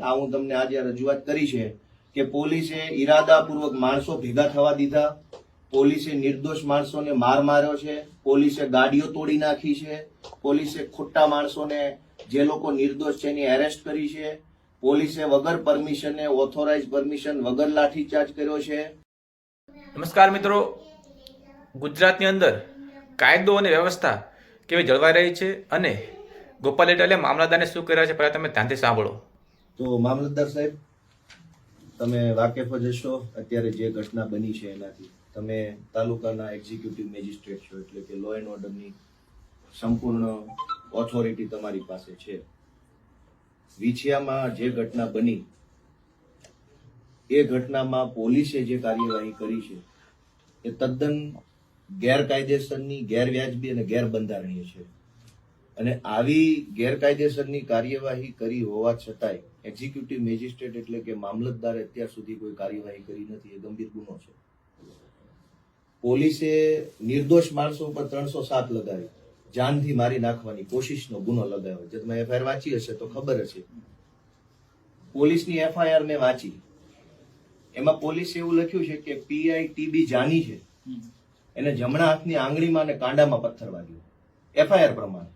આ હું તમને આજે રજૂઆત કરી છે કે પોલીસે ઈરાદાપૂર્વક માણસો ભેગા થવા દીધા, પોલીસે નિર્દોષ માણસોને માર માર્યો છે, પોલીસે ગાડીઓ તોડી નાખી છે, પોલીસે ખોટા માણસોને જે લોકો નિર્દોષ છે એની એરેસ્ટ કરી છે, પોલીસે વગર પરમિશને ઓથોરાઇઝ પરમિશન વગર લાઠીચાર્જ કર્યો છે। નમસ્કાર મિત્રો, ગુજરાતની અંદર કાયદો અને વ્યવસ્થા કેવી જળવાઈ રહી છે અને ગોપાલ ઇટાલિયા મામલતદારને શું કર્યા છે, પહેલા તમે ધ્યાનથી સાંભળો। તો મામલતદાર સાહેબ, તમે વાકેફ જ હશો અત્યારે જે ઘટના બની છે એનાથી। તમે તાલુકાના એક્ઝિક્યુટિવ મેજિસ્ટ્રેટ છો, એટલે કે લો એન્ડ ઓર્ડરની સંપૂર્ણ ઓથોરિટી તમારી પાસે છે। વિછિયામાં જે ઘટના બની એ ઘટનામાં પોલીસે જે કાર્યવાહી કરી છે એ તદ્દન ગેરકાયદેસરની, ગેરવ્યાજબી અને ગેરબંધારણીય છે। અને આવી ગેરકાયદેસરની કાર્યવાહી કરી હોવા છતાંય એક્ઝિક્યુટિવ મેજિસ્ટ્રેટ એટલે કે મામલતદારે અત્યાર સુધી કોઈ કાર્યવાહી કરી નથી, એ ગંભીર ગુનો છે। પોલીસે નિર્દોષ માણસો ઉપર 307 લગાવી, જાનથી મારી નાખવાની કોશિશનો ગુનો લગાવ્યો। જે તમે એફઆઈઆર વાંચી હશે તો ખબર હશે। પોલીસની એફઆઈઆર મેં વાંચી, એમાં પોલીસે એવું લખ્યું છે કે પીઆઈ ટીબી જાની છે એને જમણા હાથની આંગળીમાં અને કાંડામાં પથ્થર વાગ્યો, એફઆઈઆર પ્રમાણે।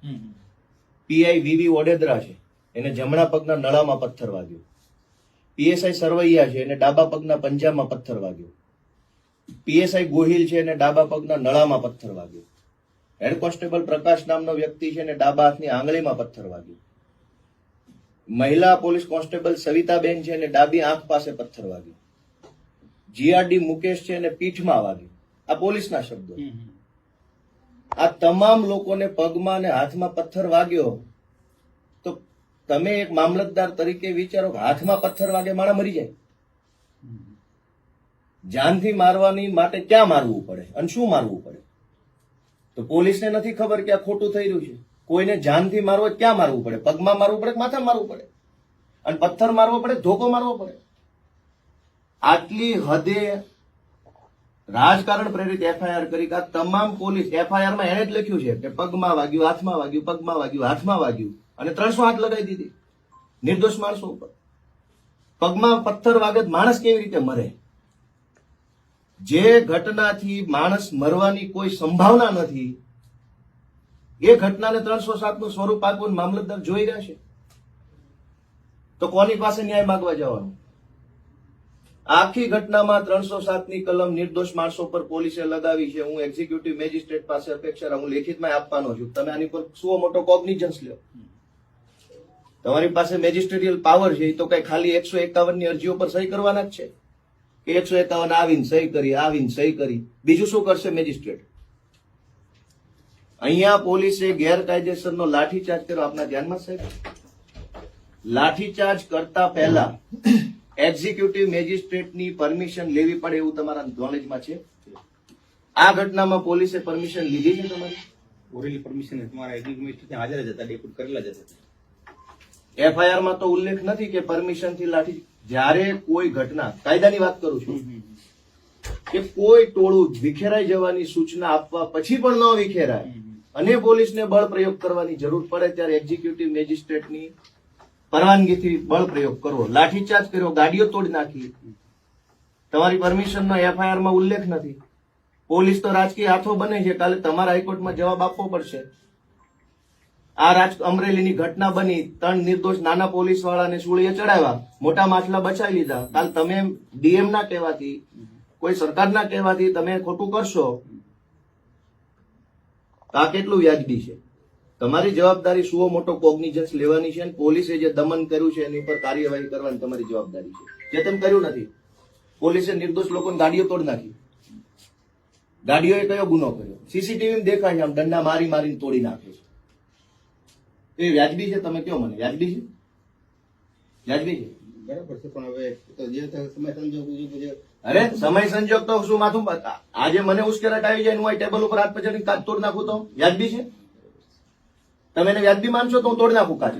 પીઆઈ વીવી ઓડેદરા છે એને જમણા પગના નળામાં પથ્થર વાગ્યો, પીએસઆઈ સરવૈયા છે એને ડાબા પગના પંજામાં પથ્થર વાગ્યો, પીએસઆઈ ગોહિલ છે એને ડાબા પગના નળામાં પથ્થર વાગ્યો, હેડ કોન્સ્ટેબલ પ્રકાશ નામનો વ્યક્તિ છે એને ડાબા હાથની આંગળીમાં પથ્થર વાગ્યો, મહિલા પોલીસ કોન્સ્ટેબલ સવિતાબેન છે એને ડાબી આંખ પાસે પથ્થર વાગ્યો, જીઆરડી મુકેશ છે એને પીઠમાં વાગ્યો। આ પોલીસના શબ્દો। આ તમામ લોકોને પગમાં અને હાથમાં પથ્થર વાગ્યો તો તમે એક મામલતદાર તરીકે વિચારો કે હાથમાં પથ્થર વાગે માણસ મરી જાય? જાનથી મારવાની માટે ક્યાં મારવું પડે અને શું મારવું પડે? તો પોલીસને નથી ખબર કે આ ખોટું થઈ રહ્યું છે। કોઈને જાનથી મારવો ક્યાં મારવું પડે? પગમાં મારવું પડે, માથામાં મારવું પડે, અને પથ્થર મારવો પડે, ધોકો મારવો પડે? આટલી હદે રાજકારણ પ્રેરિત એફઆઈઆર કરી કે તમામ પોલીસ એફઆઈઆરમાં એને જ લખ્યું છે કે પગમાં વાગ્યું, હાથમાં વાગ્યું, પગમાં વાગ્યું, હાથમાં વાગ્યું, અને 308 લગાવી દીધી નિર્દોષ માણસો ઉપર। પગમાં પથ્થર વાગે માણસ કેવી રીતે મરે? જે ઘટનાથી માણસ મરવાની કોઈ સંભાવના નથી એ ઘટનાને 307 નું સ્વરૂપ આપવું મામલતદાર જોઈ રહ્યા છે, તો કોની પાસે ન્યાય માંગવા જવાનું? આખી ઘટનામાં 307 ની કલમ નિર્દોષ માણસો પર પોલીસે લગાવી છે। હું એક્ઝિક્યુટિવ મેજિસ્ટ્રેટ પાસે અપેક્ષા હું લેખિતમાં આપવાનો છું, તમે આની પર શું મોટો કોગ્નિઝન્સ લ્યો। તમારી પાસે મેજિસ્ટ્રેરિયલ પાવર છે, તો કઈ ખાલી 151 ની અરજીઓ પર સહી કરવાના જ છે કે 151 આવીને સહી કરી, આવીને સહી કરી, બીજું શું કરશે મેજિસ્ટ્રેટ? અહીંયા પોલીસે ગેરકાયદેસરનો લાઠીચાર્જ કર્યો, આપના ધ્યાનમાં સાહેબ? લાઠીચાર્જ કરતા પહેલા એક્ઝિક્યુટિવ મેજિસ્ટ્રેટની પરમિશન લેવી પડે એવું તમારા નોલેજમાં છે? આ ઘટનામાં પોલીસે પરમિશન લીધી છે તમારી? ઓરેલી પરમિશન તમારા એક્ઝિક્યુટિવ મેજિસ્ટ્રેટ હાજર જ હતા, ડેપ્યુટ કરેલા જ હતા। એફઆઈઆર માં તો ઉલ્લેખ નથી કે પરમિશન થી લાઠી। જ્યારે કોઈ ઘટના, કાયદાની વાત કરું છું, કે કોઈ ટોળું વિખેરાઈ જવાની સૂચના આપવા પછી પણ ન વિખેરાય અને પોલીસને બળ પ્રયોગ કરવાની જરૂર પડે ત્યારે એક્ઝિક્યુટિવ મેજિસ્ટ્રેટની પરવાનગીથી બળ પ્રયોગ કરવો। લાઠીચાર્જ કર્યો, ગાડીઓ તોડી નાખી, તમારી પરમિશનનો એફઆઈઆર માં ઉલ્લેખ નથી। પોલીસ તો રાજકીય હાથો બને છે, કાલે તમારા હાઈકોર્ટમાં જવાબ આપવો પડશે। આ અમરેલીની ઘટના બની, 3 નિર્દોષ નાના પોલીસ વાળાને સૂળીએ ચડાવ્યા, મોટા માછલા બચાવી લીધા, કાલ તમે ડીએમ ના કહેવાથી, કોઈ સરકારના કહેવાથી તમે ખોટું કરશો તો આ કેટલું વ્યાજબી છે? તમારી જવાબદારી શું મોટો કોગ્નિઝન્સ લેવાની છે, અને પોલીસે જે દમન કર્યું છે એની પર કાર્યવાહી કરવાની તમારી જવાબદારી છે, જે તમે કર્યું નથી। પોલીસે નિર્દોષ લોકોની ગાડીઓ તોડી નાખી, ગાડીઓએ કયો ગુનો કર્યો? સીસીટીવી દેખાય છે, આમ દંડા મારી મારીને તોડી નાખે છે। એ વ્યાજબી છે? તમે કયો મને, વ્યાજબી છે? વ્યાજબી છે? બરાબર છે, પણ હવે તો જે સમય સંજોગ, અરે સમય સંજોગ તો શું માથું, આજે મને ઉશ્કેરાટ આવી જાય, હું ટેબલ ઉપર હાથ પછાડીને કાચ તોડી નાખું તો વ્યાજબી છે? તમે એને વ્યાજબી માનશો તો હું તોડી નાખું કાચ?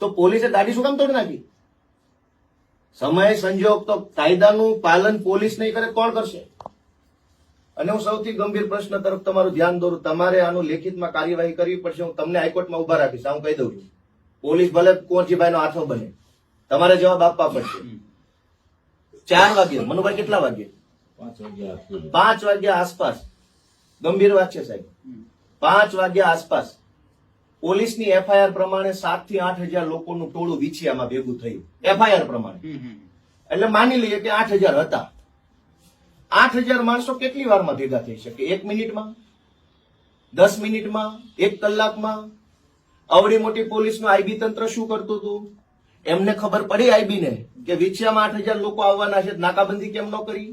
તો પોલીસે ગાડી શું કામ તોડી નાખી? સમય સંજોગ તો કાયદાનું પાલન પોલીસ નહીં કરે કોણ કરશે? અને હું સૌથી ગંભીર પ્રશ્ન તરફ તમારું ધ્યાન દોરું, તમારે આનું લેખિતમાં કાર્યવાહી કરવી પડશે। હું તમને હાઈકોર્ટમાં ઉભા રાખીશ, હું કહી દઉં છું। પોલીસ ભલે કોંચીભાઈનો હાથો બને, તમારે જવાબ આપવા પડશે. 4 વાગે. મનુભાઈ કેટલા વાગે? 5 વાગ્યા આસપાસ. ગંભીર વાત છે સાહેબ. 5 વાગ્યા આસપાસ પોલીસની એફઆઈઆર પ્રમાણે 7 થી 8,000 લોકોનું ટોળું વિછિયામાં ભેગું થયું. એફઆઈઆર પ્રમાણે. એટલે માની લઈએ કે 8,000 હતા. 8,000 માણસો કેટલી વારમાં ભેગા થઈ શકે? 1 મિનિટમાં, 10 મિનિટમાં, 1 કલાકમાં? અવડી મોટી પોલીસનું આઈબી તંત્ર શું કરતું હતું? એમને ખબર પડી આઈબી ને કે વિછિયામાં 8,000 લોકો આવવાના છે, નાકાબંધી કેમ ન કરી?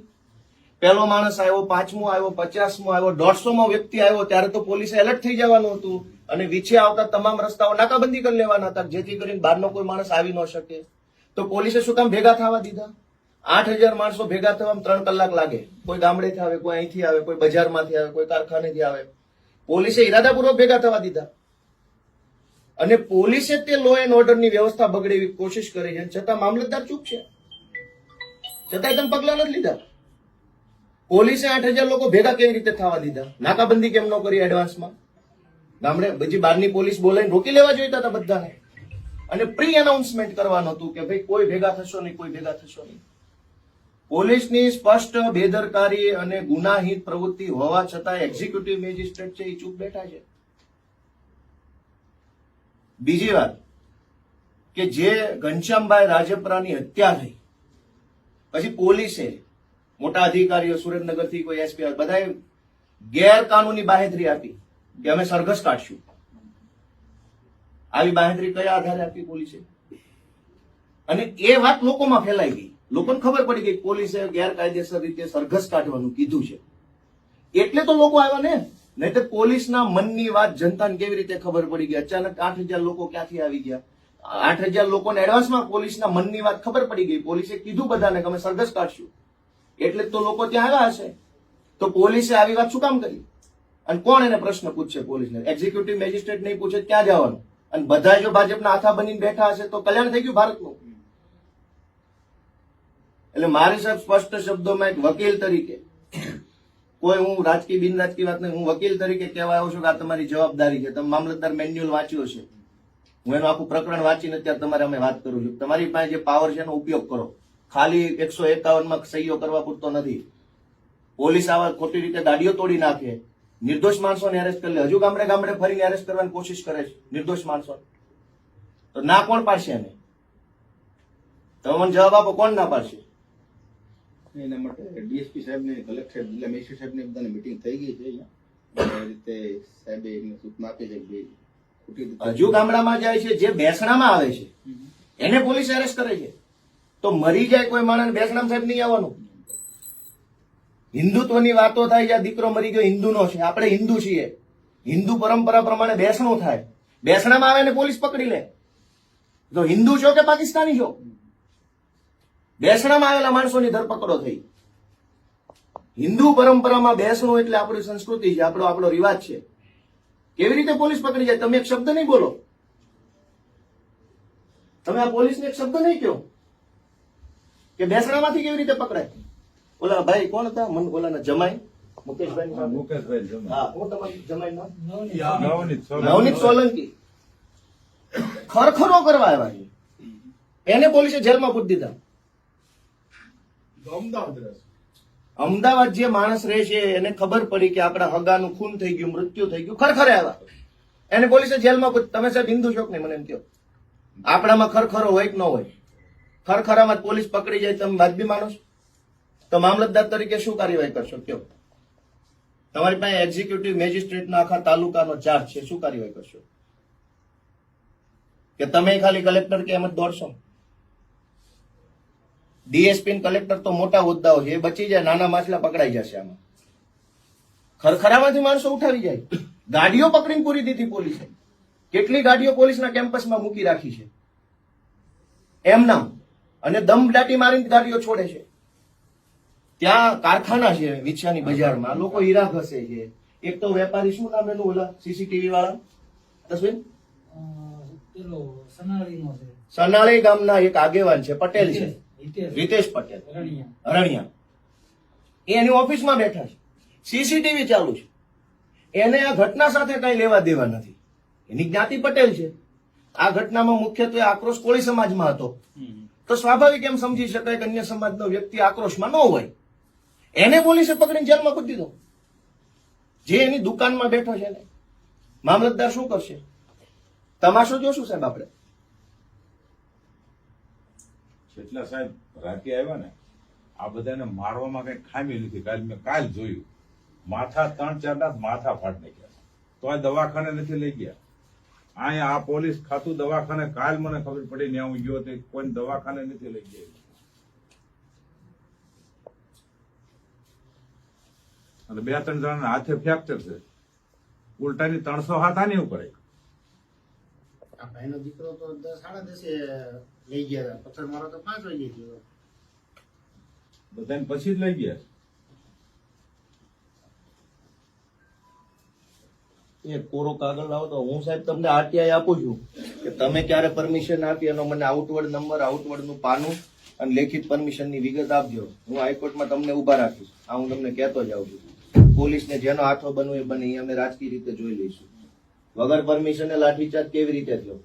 પહેલો માણસ આવ્યો, 5મો આવ્યો, 50મો આવ્યો, 150મો વ્યક્તિ આવ્યો ત્યારે તો પોલીસે એલર્ટ થઈ જવાનું હતું અને વિછિયા આવતા તમામ રસ્તાઓ નાકાબંધી કરી લેવાના હતા જેથી કરીને બહારનો કોઈ માણસ આવી ન શકે. તો પોલીસે શું કામ ભેગા થવા દીધા? 8,000 માણસો ભેગા થવામાં 3 કલાક લાગે. કોઈ ગામડેથી આવે, કોઈ અહીંથી આવે, કોઈ બજારમાંથી આવે, કોઈ કારખાનેથી આવે. પોલીસે ઇરાદાપૂર્વક ભેગા થવા દીધા અને પોલીસે તે લો એન્ડ ઓર્ડરની વ્યવસ્થા બગડે એવી કોશિશ કરી છે, છતાં મામલતદાર ચૂપ છે. છતાંય તમે પગલા નથી લીધા. પોલીસે 8,000 લોકો ભેગા કેવી રીતે થવા દીધા? નાકાબંધી કેમ ન કરી એડવાન્સમાં? ગામડે બીજી બહારની પોલીસ બોલાવીને રોકી લેવા જોઈતા હતા બધાને અને પ્રી એનાઉન્સમેન્ટ કરવાનું હતું કે ભાઈ કોઈ ભેગા થશો નહીં, કોઈ ભેગા થશો નહીં. પોલીસની સ્પષ્ટ બેદરકારી અને ગુનાહિત પ્રવૃત્તિ હોવા છતાં એક્ઝિક્યુટિવ મેજિસ્ટ્રેટ છે એ ચૂપ બેઠા છે. બીજી વાત કે જે ઘનશ્યામભાઈ રાજપરાની હત્યા થઈ પછી પોલીસે મોટા અધિકારીઓ સુરેન્દ્રનગરથી કોઈ એસપી બધાએ ગેરકાનૂની બાહેધરી આપી કે અમે સરઘસ કાઢશું. આવી બાહેધરી કયા આધારે આપી પોલીસે? અને એ વાત લોકોમાં ફેલાઈ ગઈ. લોકોને ખબર પડી ગઈ પોલીસે ગેરકાયદેસર રીતે સરઘસ કાઢવાનું કીધું છે એટલે તો લોકો આવ્યા ને. નહીં તો પોલીસના મનની વાત જનતાને કેવી રીતે ખબર પડી ગઈ? અચાનક 8,000 લોકો ક્યાંથી આવી ગયા? 8,000 લોકોને એડવાન્સમાં પોલીસના મનની વાત ખબર પડી ગઈ. પોલીસે કીધું બધાને કે અમે સરઘસ કાઢશું એટલે જ તો લોકો ત્યાં આવ્યા હશે. તો પોલીસે આવી વાત શું કામ કરી? અને કોણ એને પ્રશ્ન પૂછશે? પોલીસને એક્ઝિક્યુટિવ મેજિસ્ટ્રેટ નહીં પૂછે ક્યાં જવાનું? અને બધા જો ભાજપના આથા બનીને બેઠા હશે તો કલ્યાણ થઈ ગયું ભારતનું. એટલે મારી સાહેબ સ્પષ્ટ શબ્દોમાં એક વકીલ તરીકે, કોઈ હું રાજકીય બિન રાજકીય વાત નહીં, હું વકીલ તરીકે કહેવા આવ્યો છું કે આ તમારી જવાબદારી છે. તમે મામલતદાર મેન્યુઅલ વાંચ્યો છે, હું એનું આખું પ્રકરણ વાંચીને અત્યારે તમારે અમે વાત કરું છું. તમારી પાસે જે પાવર છે એનો ઉપયોગ કરો. ખાલી 151માં સહીઓ કરવા પૂરતો નથી. પોલીસ આવા ખોટી રીતે ગાડીઓ તોડી નાખે, નિર્દોષ માણસોને એરેસ્ટ કરી લે, હજુ ગામડે ગામડે ફરીને એરેસ્ટ કરવાની કોશિશ કરે છે નિર્દોષ માણસો. તો ના કોણ પાડશે એને? તમે મને જવાબ આપો, કોણ ના પાડશે? એના માટે ડીએસપી સાહેબ ને કલેક્ટર જિલ્લા મેજિસ્ટ્રેટ સાહેબ ને બધાની મીટિંગ થઈ ગઈ છે અહીંયા. એ રીતે સાહેબે એમને સૂચના આપી છે કે ખોટી રીતે હજુ ગામડામાં જાય છે, જે બેસણામાં આવે છે એને પોલીસ એરેસ્ટ કરે છે. તો મરી જાય કોઈ માણસ, બેસણામ સાહેબ નહીં આવવાનું. હિન્દુત્વની વાતો થાય, જ્યાં દીકરો મરી ગયો હિન્દુનો છે, આપણે હિન્દુ છીએ, હિન્દુ પરંપરા પ્રમાણે બેસણું થાય, બેસણામાં આવે ને પોલીસ પકડી લે. તો હિન્દુ છો કે પાકિસ્તાની છો? બેસણામાં આવેલા માણસોની ધરપકડો થઈ. હિન્દુ પરંપરામાં બેસણું એટલે આપણી સંસ્કૃતિ છે, આપણો રિવાજ છે. કેવી રીતે પોલીસ પકડી જાય? તમે એક શબ્દ નહીં બોલો. તમે આ પોલીસને એક શબ્દ નહીં કહો કે બેસણામાંથી કેવી રીતે પકડાય. ઓલા ભાઈ કોણ હતા? મન ઓલાના જમાઈ મુકેશભાઈ. હા, હું તમારું જમાઈ નામ નવનીત સોલંકી ખરખરો કરવા આવ્યા છે, એને પોલીસે જેલમાં પૂરી દીધા. અમદાવાદ જે માણસ રહે છે એને ખબર પડી કે આપણા હગાનું ખૂન થઈ ગયું, મૃત્યુ થઈ ગયું, ખરખરે આવ્યા, એને પોલીસે જેલમાં પૂરી. તમે સાહેબ હિન્દુ છો કે નહીં મને એમ કહો? આપણામાં ખરખરો હોય કે ન હોય? ખરખરામાં પોલીસ પકડી જાય તમે વાજબી માનો છો? તો મામલતદાર તરીકે શું કાર્યવાહી કરશો કયો? તમારી પાસે એક્ઝિક્યુટિવ મેજિસ્ટ્રેટનો આખા તાલુકાનો ચાર્જ છે, શું કાર્યવાહી કરશો? કે તમે ખાલી કલેક્ટર કે એમ જ દોડશો? ડીએસપી કલેક્ટર તો મોટા હોદ્દાઓ છે, એ બચી જાય, નાના માછલા પકડાઈ જશે. આમાં ખરખરામાંથી માણસો ઉઠાવી જાય. ગાડીઓ પકડીને પૂરી દીધી પોલીસે. કેટલી ગાડીઓ પોલીસના કેમ્પસમાં મૂકી રાખી છે એમ નામ, અને દમ દાટી મારીને ગાડીઓ છોડે છે. ત્યાં કારખાના છે વિછાની બજારમાં, લોકો હીરા ઘસે છે. એક તો વેપારી, શું નામ એનું ઓલા સીસીટીવી વાળા તસવીર, સનાળી ગામના એક આગેવાન છે, પટેલ છે, રીતેશ પટેલ અરણિયા. એની ઓફિસમાં બેઠા છે, સીસીટીવી ચાલુ છે. એને આ ઘટના સાથે કઈ લેવા દેવા નથી. એની જ્ઞાતિ પટેલ છે. આ ઘટનામાં મુખ્યત્વે આક્રોશ કોળી સમાજમાં હતો તો સ્વાભાવિક એમ સમજી શકાય કે અન્ય સમાજનો વ્યક્તિ આક્રોશમાં ન હોય. એને પોલીસે પકડીને જેલમાં પૂરી દીધો. જે એની દુકાનમાં બેઠો છે ને, મામલતદાર શું કરશે? તમાશો જોશું સાહેબ આપણે. જેટલા સાહેબ રાતે આવ્યા ને, આ બધાને મારવામાં કઈ ખામી નથી. કાલ જોયું, માથા 3-4 માથા ફાટ નાખ્યા, તો આ દવાખાને નથી લઈ ગયા. અહીંયા આ પોલીસ ખાતું દવાખાને, કાલ મને ખબર પડી ને હું ગયો તો કોઈ દવાખાને નથી લઈ ગયા. અને 2-3 જણાના હાથે ફ્રેક્ચર છે. ઉલટાની 300 હાથ આની ઉપર. આ ભાઈનો દીકરો તો 10-10:30 લઈ ગયા, પથ્થર મારો તો 5 વાગે ગયો. બધાને પછી જ લઈ ગયા. એ કોરો કાગળ લાવો તો હું સાહેબ તમને આરટીઆઈ આપું છું કે તમે ક્યારે પરમિશન આપી એનો મને આઉટવર્ડ નંબર, આઉટવર્ડ નું પાનું અને લેખિત પરમિશન ની વિગત આપજો. હું હાઈકોર્ટમાં તમને ઉભા રાખીશ. આ હું તમને કહેતો જાઉં છું. પોલીસને જેનો હાથો બનવું એ બને, એ અમે રાજકીય રીતે જોઈ લઈશું. વગર પરમિશને લાઠીચાર્જ કેવી રીતે થયો?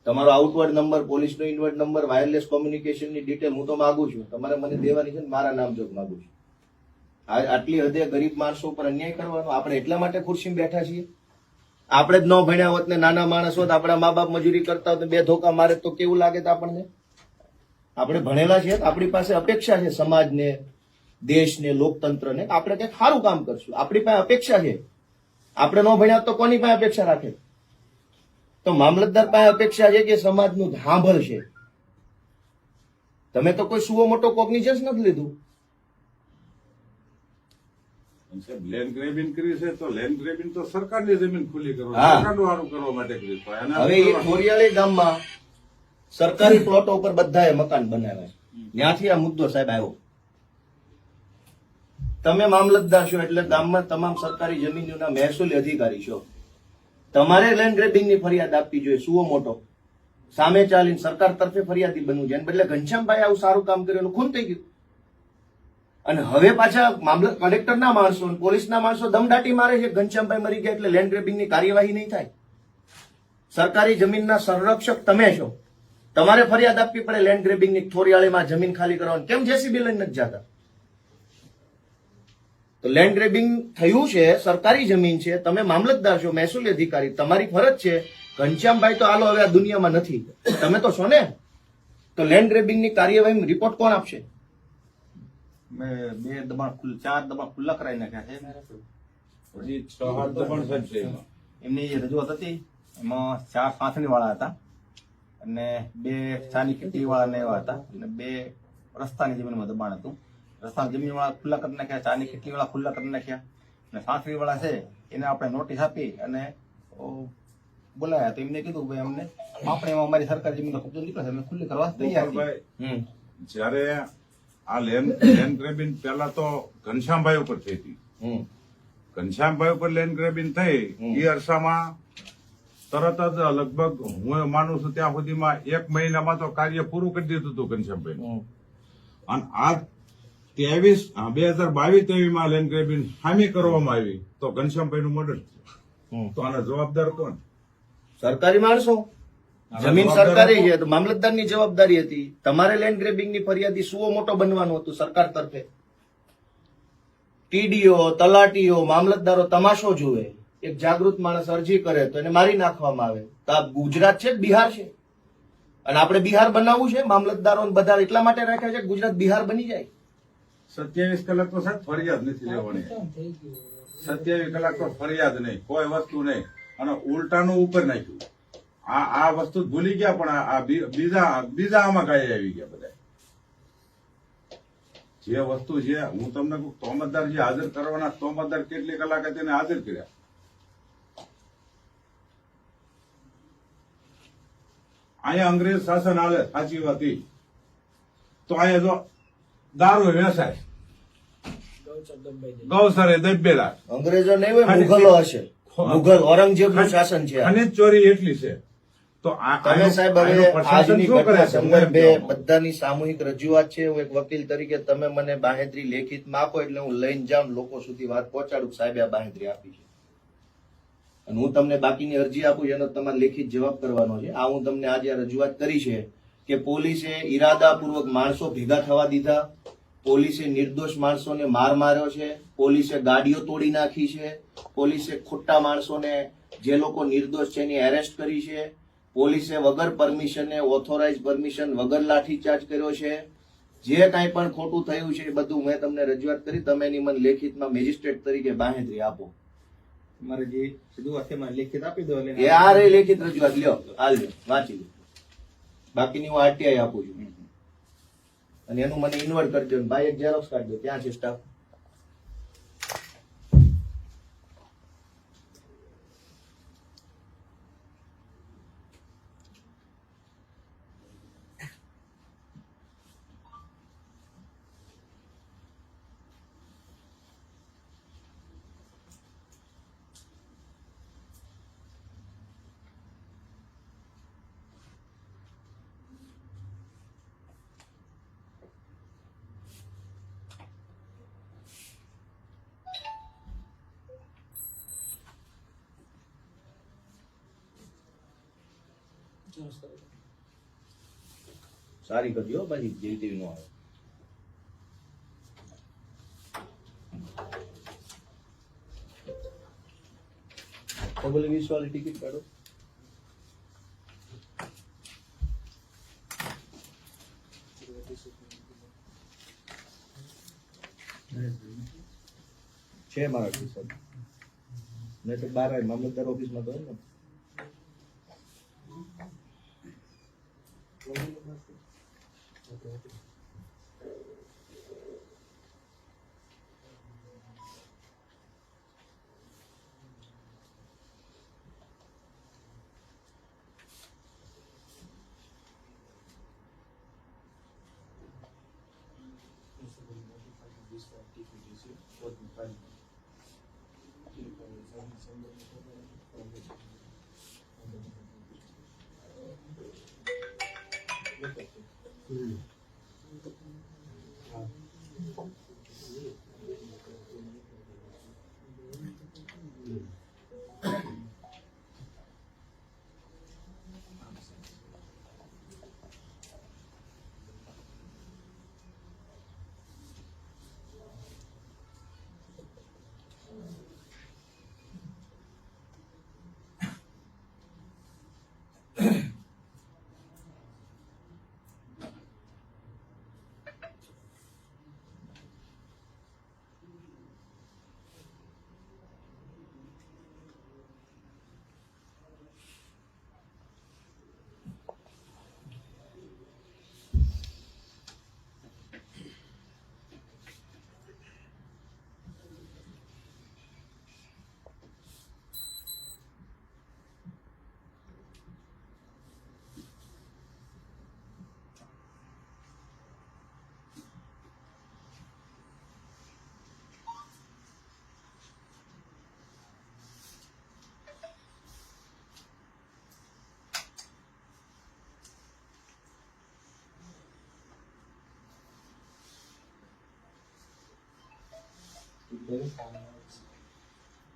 તમારો આઉટવર્ડ નંબર, પોલીસનો ઇનવર્ડ નંબર, વાયરલેસ કોમ્યુનિકેશનની ડિટેલ હું તો માંગુ છું. તમારે મને દેવાની છે ને, મારા નામ જોગ માંગુ છું. આટલી હદે ગરીબ માણસો ઉપર અન્યાય કરવાનો? આપણે એટલા માટે ખુરશીમાં બેઠા છીએ? આપણે જ ન ભણ્યા હોત ને નાના માણસ હોત, આપણા મા બાપ મજૂરી કરતા હોત, 2 ધોકા મારે તો કેવું લાગે આપણને? આપણે ભણેલા છીએ, આપણી પાસે અપેક્ષા છે સમાજને, દેશને, લોકતંત્રને, આપણે કંઈક સારું કામ કરશું. આપણી પાસે અપેક્ષા છે. આપણે ન ભણ્યા તો કોની પાસે અપેક્ષા રાખે? તો મામલતદાર પાસે અપેક્ષા છે કે સમાજનું સાંભળ છે. તમે તો કોઈ સુવો મોટો કોગ્નિઝન્સ નથી લીધું. સાહેબ લેન્ડ ગ્રેબિંગ કરી છે, તો લેન્ડ ગ્રેબિંગ તો સરકારની જમીન ખુલ્લી કરો, હા. સરકારનું સારું કરવા માટે કરી છે. અને હવે એ ખોરિયાળી ગામમાં સરકારી પ્લોટો ઉપર બધાએ મકાન બનાવ્યા. ત્યાંથી આ મુદ્દો સાહેબ આવ્યો. તમે મામલતદાર છો એટલે ગામમાં તમામ સરકારી જમીનોના મહેસૂલી અધિકારી છો. તમારે લેન્ડ ગ્રેબિંગની ફરિયાદ આપવી જોઈએ. સુવો મોટો સામે ચાલીને સરકાર તરફે ફરિયાદી બનવું જોઈએ. બદલે ઘનશ્યામભાઈ આવું સારું કામ કર્યું, એનું ખૂન થઈ ગયું. અને હવે પાછા કલેક્ટરના માણસો, પોલીસના માણસો દમદાટી મારે છે. ઘનશ્યામભાઈ મરી ગયા એટલે લેન્ડ ગ્રેબિંગની કાર્યવાહી નહીં થાય. સરકારી જમીનના સંરક્ષક તમે છો, તમારે ફરિયાદ આપવી પડે લેન્ડ ગ્રેબિંગની. થોરિયાળીમાં જમીન ખાલી કરવાની કેમ જેસીબી લઈને નથી જતા? તો લેન્ડ ગ્રેબિંગ થયું છે, સરકારી જમીન છે, તમે મામલતદાર છો, મહેસૂલી અધિકારી, તમારી ફરજ છે. ઘનશ્યામભાઈ તો હાલો હવે આ દુનિયામાં નથી, તમે તો છો ને. તો લેન્ડ ગ્રેબિંગની કાર્યવાહી રિપોર્ટ કોણ આપશે? મેં 4 દબાણ ખુલ્લા કરાવી નાખ્યા છે. પછી 6-7 દબાણ સાહેબ છે એમાં. એમની જે રજૂઆત હતી એમાં 4 5 વાળા હતા અને 2 ચાની ખેતી વાળા એવા હતા અને 2 રસ્તાની જમીનમાં દબાણ હતું. રસ્તાની જમીન વાળા ખુલ્લા કરી નાખ્યા, ચાની ખેતી વાળા ખુલ્લા કરી નાખ્યા અને 5 વાળા છે એને આપણે નોટિસ આપી અને બોલાયા. તો એમને કીધું ભાઈ અમને આપણે એમાં અમારી સરકારી જમીનનો કબજો નીકળે છે, અમે ખુલ્લી કરવા તૈયાર છીએ. ગોપાલભાઈ, જયારે આ લેન્ડ ગ્રેબિંગ પેલા તો ઘનશ્યામભાઈ ઉપર થઈ હતી. ઘનશ્યામભાઈ ઉપર લેન્ડ ગ્રેબિંગ થઈ એ અરસામાં તરત જ લગભગ હું માનું છું ત્યાં સુધીમાં 1 મહિનામાં તો કાર્ય પૂરું કરી દીધું હતું ઘનશ્યામભાઈ. અને આ 2022-23 માં લેન્ડ ગ્રેબિંગ હામી કરવામાં આવી તો ઘનશ્યામભાઈ નું મર્ડર થયું. તો આના જવાબદાર કોણ? સરકારી માણસો. જમીન સરકારી છે તો મામલતદારની જવાબદારી હતી. તમારે લેન્ડ ગ્રેબિંગની ફરિયાદી સુવો મોટો બનવાનું હતું સરકાર તરફે. ટીડીઓ, તલાટીઓ, મામલતદારો તમાશો જુએ. એક જાગૃત માણસ અરજી કરે તો એને મારી નાખવામાં આવે. તો આ ગુજરાત છે કે બિહાર છે? અને આપણે બિહાર બનાવવું છે? મામલતદારો બધા એટલા માટે રાખ્યા છે કે ગુજરાત બિહાર બની જાય. 27 કલાક તો સાહેબ ફરિયાદ નથી લેવાની. 27 કલાક તો ફરિયાદ નહીં, કોઈ વસ્તુ નહીં. અને ઉલટાનું ઉપર નાખ્યું. આ વસ્તુ ભૂલી ગયા, પણ આ બીજા આમાં કાંઈ આવી ગયા બધા. જે વસ્તુ છે, હું તમને કહું, તોમતદાર જે હાજર કરવાના, તોમતદાર કેટલી કલાકે તેને હાજર કર્યા. અહીંયા અંગ્રેજ શાસન આવે, સાચી વાત ઈ. તો અહીંયા જો દારૂ વેચાય, ગૌસરે દબેલા. અંગ્રેજો નહીં હોય, મુઘલો હશે. મુઘલ ઔરંગઝેબનું શાસન છે. ખનીજ ચોરી એટલી છે. તો તમે સાહેબ હવે આજની ઘટના સંદર્ભે બધાની સામૂહિક રજૂઆત છે. હું એક વકીલ તરીકે તમે મને બાહેધરી લેખિતમાં આપો એટલે હું લઈને જાઉં, લોકો સુધી વાત પહોંચાડું સાહેબે આ બાહેધરી આપી છે. અને હું તમને બાકીની અરજી આપું એનો તમારે લેખિત જવાબ કરવાનો છે. આ હું તમને આજે રજૂઆત કરી છે કે પોલીસે ઈરાદાપૂર્વક માણસો ભેગા થવા દીધા, પોલીસે નિર્દોષ માણસોને માર માર્યો છે, પોલીસે ગાડીઓ તોડી નાખી છે, પોલીસે ખોટા માણસોને જે લોકો નિર્દોષ છે એની એરેસ્ટ કરી છે, પોલીસે વગર પરમિશને ઓથોરાઇઝ પરમિશન વગર લાઠીચાર્જ કર્યો છે. જે કાંઈ પણ ખોટું થયું છે એ બધું મેં તમને રજૂઆત કરી. તમે એની મને લેખિતમાં મેજિસ્ટ્રેટ તરીકે બાંહેધરી આપો. મારે જે રજૂઆત છે મને લેખિત આપી દો એટલે એ આ રહી લેખિત રજૂઆત, લ્યો હાલ લ્યો વાંચી લો. બાકીની હું આરટીઆઈ આપું છું અને એનું મને ઇન્વર્ટ કરજો ને ભાઈ એક ઝેરોક્સ કાઢજો. ત્યાં છે સ્ટાફ. સારી કરજો પછી જેવી તેવી નો આવે. ડબલ 20 વાળી ટિકિટ કાઢો. છે મારા કિસ્સા નહીં તો બાર મામલતદાર ઓફિસમાં તો ને.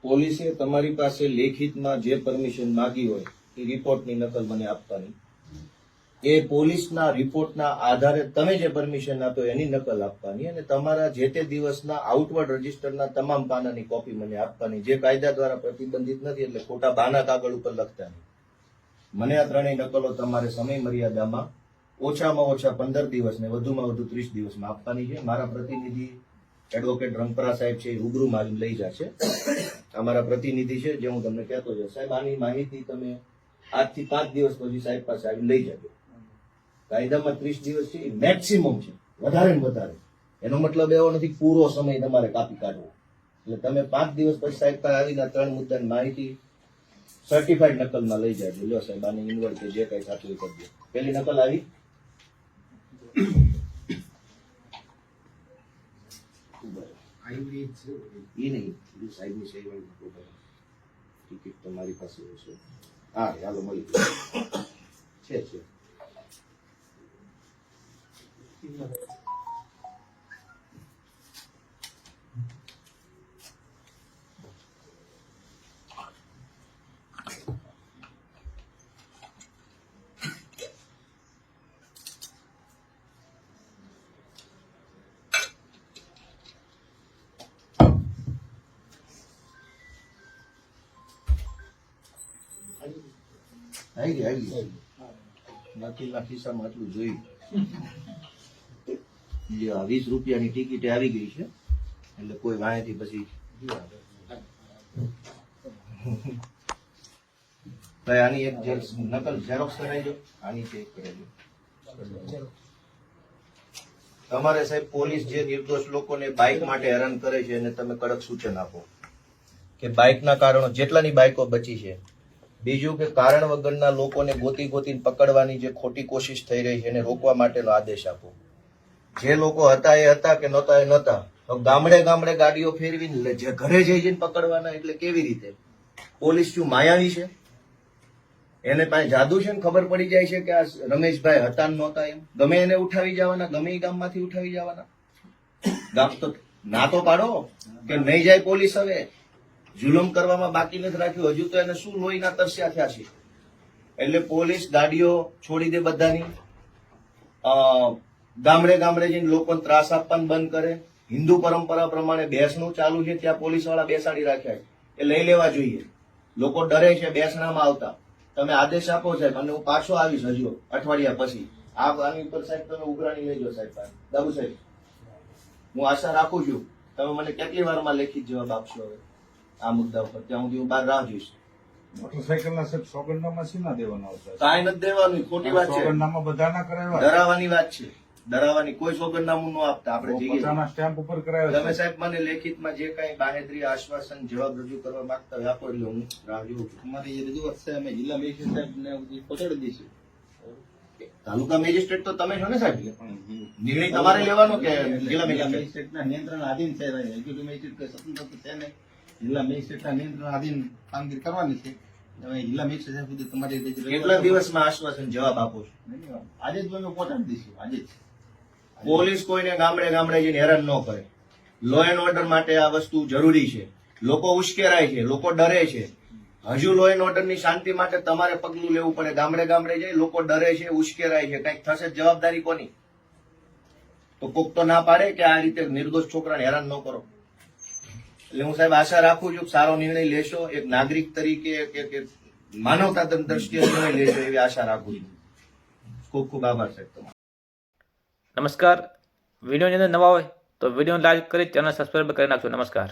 પોલીસે તમારી પાસે લેખિતમાં જે પરમિશન માંગી હોય એ રિપોર્ટની નકલ મને આપવાની. એ પોલીસના રિપોર્ટના આધારે તમે જે પરમિશન આપ્યો એની નકલ આપવાની અને તમારા જે તે દિવસના આઉટવર્ડ રજીસ્ટરના તમામ પાનાની કોપી મને આપવાની, જે કાયદા દ્વારા પ્રતિબંધિત નથી, એટલે ખોટા બાના કાગળ ઉપર લખતા નહીં. મને આ ત્રણેય નકલો તમારે સમય મર્યાદામાં ઓછામાં ઓછા 15 દિવસ ને વધુમાં વધુ 30 દિવસમાં આપવાની છે. મારા પ્રતિનિધિ એડવોકેટ રંગપરા સાહેબ છે, રૂબરૂ મારી લઈ જશે. અમારા પ્રતિનિધિ છે જે હું તમને કહેતો છે. સાહેબ આની માહિતી તમે આજથી 5 દિવસ પછી સાહેબ પાસે આવી લઈ જજો. કાયદામાં 30 દિવસ છે, મેક્સિમમ છે, વધારે ને વધારે. એનો મતલબ એવો નથી પૂરો સમય તમારે કાપી કાઢવો. એટલે તમે 5 દિવસ પછી સાહેબ પાસે આવીને 3 મુદ્દાની માહિતી સર્ટિફાઈડ નકલમાં લઈ જાય. લો સાહેબ આની ઇન્વર્ટ કે જે કઈ સાચું કરજો. પેલી નકલ આવી એ નહીં, સાહેબની સહી વાળી ટિકિટ તમારી પાસે હશે. હા ચાલો મળી છે. આવી ગઈ વકીલના ખિસ્સામાં આટલું જોયું. લ્યો, 20 રૂપિયાની ટિકિટ આવી ગઈ છે, એટલે કોઈ વાંહેથી પછી ભાઈ આની એક નકલ ઝેરોક્સ કરાવજો, આની ચેક કરાવજો. તમારે સાહેબ પોલીસ જે નિર્દોષ લોકોને બાઇક માટે હેરાન કરે છે એને તમે કડક સૂચન આપો કે બાઇકના કારણો જેટલાની બાઇકો બચી છે. બીજું કે કારણ વગરના લોકોને ગોતીને પકડવાની જે ખોટી કોશિશ થઈ રહી છે એને રોકવા માટેનો આદેશ આપો. જે લોકો હતા એ હતા કે નહોતા એ નહોતા. ગામડે ગાડીઓ ફેરવીને જે ઘરે જઈને પકડવાના, એટલે કેવી રીતે? પોલીસ શું માયાવી છે? એને પાસે જાદુ છે ને ખબર પડી જાય છે કે આ રમેશભાઈ હતા ને નહોતા એમ? ગમે એને ઉઠાવી જવાના, ગમે એ ગામમાંથી ઉઠાવી જવાના. ગામ તો ના તો પાડો કે નહીં જાય પોલીસ. હવે જુલમ કરવામાં બાકી નથી રાખ્યું. હજુ તો એને શું લોહીના તરસ્યા થયા છે. એટલે પોલીસ ગાડીઓ છોડી દે બધાની, ગામડે જઈને લોકોને ત્રાસ આપવાનું બંધ કરે. હિન્દુ પરંપરા પ્રમાણે બેસણું ચાલુ છે, ત્યાં પોલીસ વાળા બેસાડી રાખ્યા છે, એ લઈ લેવા જોઈએ. લોકો ડરે છે બેસણામાં આવતા. તમે આદેશ આપો સાહેબ, અને હું પાછો આવીશ હજુ અઠવાડિયા પછી. આની ઉપર સાહેબ તમે ઉઘરાણી લેજો સાહેબ. બાબુ સાહેબ, હું આશા રાખું છું તમે મને કેટલી વારમાં લેખિત જવાબ આપશો હવે આ મુદ્દા ઉપર. ત્યાં સુધી હું બહાર રાહ જોઈશ. મોટરસાયકલના સાહેબ સોગંદનામા શીના દેવાના આવતા? કાંઈ નથી દેવાનું, ખોટી વાત છે. સોગંદનામા બધાના કરાવ્યા, ડરાવવાની વાત છે, ડરાવવાની. કોઈ સોગંદનામું ન આપતા આપણે જઈએ. પોતાના સ્ટેમ્પ ઉપર કરાવ્યા. તમે સાહેબ મને લેખિતમાં જે કઈ બાહેધરી આશ્વાસન જવાબ રજૂ કરવા માંગતા હોય આપો, એટલે હું રાહ જોઉં છું. અમારી જે રજૂઆત છે અમે જિલ્લા મેજિસ્ટ્રેટ સાહેબને પહોંચાડી દઈશું. તાલુકા મેજિસ્ટ્રેટ તો તમે છો ને સાહેબ, નિર્ણય તમારે લેવાનો કે જિલ્લા મેજિસ્ટ્રેટ? મેજિસ્ટ્રેટના નિયંત્રણ આધીન છે. એક્ઝિક્યુટિવ મેજિસ્ટ્રેટ કોઈ સ્વતંત્ર છે નહીં. જિલ્લા મેજિસ્ટ્રેટના નિયંત્રણ આધીન કામગીરી કરવાની છે. તમે જિલ્લા મેજિસ્ટ્રેટ સાહેબ સુધી તમારી કેટલા દિવસમાં આશ્વાસન જવાબ આપો છો? આજે જ અમે પહોંચાડી દઈશું. આજે જ. પોલીસ કોઈને ગામડે જઈને હેરાન ન કરે. લો એન્ડ ઓર્ડર માટે આ વસ્તુ જરૂરી છે. લોકો ઉશ્કેરાય છે, લોકો ડરે છે. હજુ લો એન્ડ ઓર્ડરની શાંતિ માટે તમારે પગલું લેવું પડે. ગામડે જઈ લોકો ડરે છે, ઉશ્કેરાય છે, કંઈક થશે જવાબદારી કોની? તો કોક તો ના પાડે કે આ રીતે નિર્દોષ છોકરાને હેરાન ન કરો. એટલે હું સાહેબ આશા રાખું છું કે સારો નિર્ણય લેશો. એક નાગરિક તરીકે કે માનવતા દ્રષ્ટિએ નિર્ણય લેશો એવી આશા રાખું છું. ખૂબ ખૂબ આભાર સાહેબ તમારો. નમસ્કાર. વિડીયોની અંદર નવા હોય તો વિડીયોને લાઈક કરી ચેનલ સબસ્ક્રાઈબ કરી નાખજો. નમસ્કાર.